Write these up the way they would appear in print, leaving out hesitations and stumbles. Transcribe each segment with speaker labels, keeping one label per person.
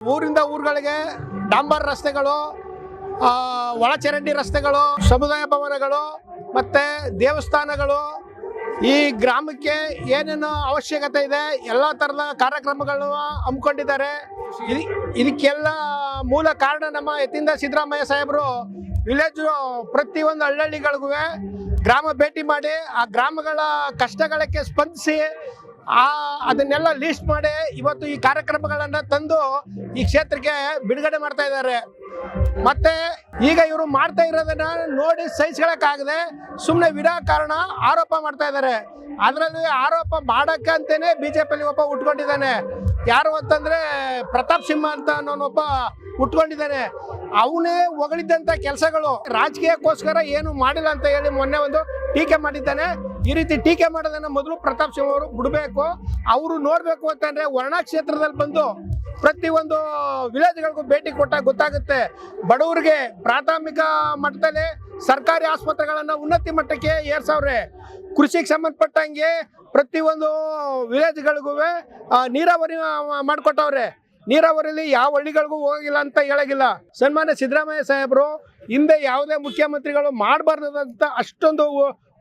Speaker 1: ಊರಿಂದ ಊರುಗಳಿಗೆ ಡಾಂಬರ್ ರಸ್ತೆಗಳು, ಒಳಚರಂಡಿ ರಸ್ತೆಗಳು, ಸಮುದಾಯ ಭವನಗಳು ಮತ್ತೆ ದೇವಸ್ಥಾನಗಳು, ಈ ಗ್ರಾಮಕ್ಕೆ ಏನೇನು ಅವಶ್ಯಕತೆ ಇದೆ ಎಲ್ಲ ಥರದ ಕಾರ್ಯಕ್ರಮಗಳು ಹಮ್ಮಿಕೊಂಡಿದ್ದಾರೆ. ಇದಕ್ಕೆಲ್ಲ ಮೂಲ ಕಾರಣ ನಮ್ಮ ಯತೀಂದ್ರ ಸಿದ್ದರಾಮಯ್ಯ ಸಾಹೇಬರು ವಿಲೇಜ್ ಪ್ರತಿಯೊಂದು ಹಳ್ಳಿಗಳಿಗೂ ಗ್ರಾಮ ಭೇಟಿ ಮಾಡಿ ಆ ಗ್ರಾಮಗಳ ಕಷ್ಟಗಳಿಗೆ ಸ್ಪಂದಿಸಿ ಅದನ್ನೆಲ್ಲ ಲೀಸ್ಟ್ ಮಾಡಿ ಇವತ್ತು ಈ ಕಾರ್ಯಕ್ರಮಗಳನ್ನು ತಂದು ಈ ಕ್ಷೇತ್ರಕ್ಕೆ ಬಿಡುಗಡೆ ಮಾಡ್ತಾ ಇದ್ದಾರೆ. ಮತ್ತೆ ಈಗ ಇವರು ಮಾಡ್ತಾ ಇರೋದನ್ನ ನೋಡಿ ಸಹಿಸ್ಕೊಳಕ್ಕಾಗದೆ ಸುಮ್ಮನೆ ವಿನಾಕಾರಣ ಆರೋಪ ಮಾಡ್ತಾ ಇದ್ದಾರೆ. ಅದರಲ್ಲಿ ಆರೋಪ ಮಾಡಕ್ಕಂತೇನೆ ಬಿಜೆಪಿಯಲ್ಲಿ ಒಬ್ಬ ಉಟ್ಕೊಂಡಿದ್ದಾನೆ. ಯಾರು ಅಂತಂದ್ರೆ ಪ್ರತಾಪ್ ಸಿಂಹ ಅಂತ ಅನ್ನೋನೊಬ್ಬ ಉಟ್ಕೊಂಡಿದ್ದಾನೆ. ಅವನೇ ಹೊಗಳಿದ್ದಂಥ ಕೆಲಸಗಳು ರಾಜಕೀಯಕ್ಕೋಸ್ಕರ ಏನು ಮಾಡಿಲ್ಲ ಅಂತ ಹೇಳಿ ಮೊನ್ನೆ ಒಂದು ಟೀಕೆ ಮಾಡಿದ್ದಾನೆ. ಈ ರೀತಿ ಟೀಕೆ ಮಾಡೋದನ್ನ ಮೊದಲು ಪ್ರತಾಪ್ ಸಿಂಹ ಅವರು ಬಿಡಬೇಕು. ಅವರು ನೋಡಬೇಕು ಅಂತಂದ್ರೆ ವರ್ಣ ಕ್ಷೇತ್ರದಲ್ಲಿ ಬಂದು ಪ್ರತಿಯೊಂದು ವಿಲೇಜ್ಗಳಿಗೂ ಭೇಟಿ ಕೊಟ್ಟಾಗ ಗೊತ್ತಾಗುತ್ತೆ. ಬಡವರಿಗೆ ಪ್ರಾಥಮಿಕ ಮಟ್ಟದಲ್ಲಿ ಸರ್ಕಾರಿ ಆಸ್ಪತ್ರೆಗಳನ್ನು ಉನ್ನತಿ ಮಟ್ಟಕ್ಕೆ ಏರ್ಸವ್ರೆ. ಕೃಷಿಗೆ ಸಂಬಂಧಪಟ್ಟಂಗೆ ಪ್ರತಿಯೊಂದು ವಿಲೇಜ್ಗಳಿಗೂ ನೀರಾವರಿ ಮಾಡಿಕೊಟ್ಟವ್ರೆ. ನೀರಾವರಿಯಲ್ಲಿ ಯಾವ ಹಳ್ಳಿಗಳಿಗೂ ಹೋಗಿಲ್ಲ ಅಂತ ಹೇಳೋಗಿಲ್ಲ. ಸನ್ಮಾನ್ಯ ಸಿದ್ದರಾಮಯ್ಯ ಸಾಹೇಬರು ಹಿಂದೆ ಯಾವುದೇ ಮುಖ್ಯಮಂತ್ರಿಗಳು ಮಾಡಬಾರ್ದಂಥ ಅಷ್ಟೊಂದು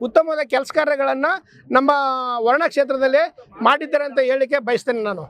Speaker 1: ಉತ್ತಮವಾದ ಕೆಲಸ ಕಾರ್ಯಗಳನ್ನು ನಮ್ಮ ವರ್ಣ ಕ್ಷೇತ್ರದಲ್ಲಿ ಮಾಡಿದ್ದಾರೆ ಅಂತ ಹೇಳಲಿಕ್ಕೆ ಬಯಸ್ತೇನೆ ನಾನು.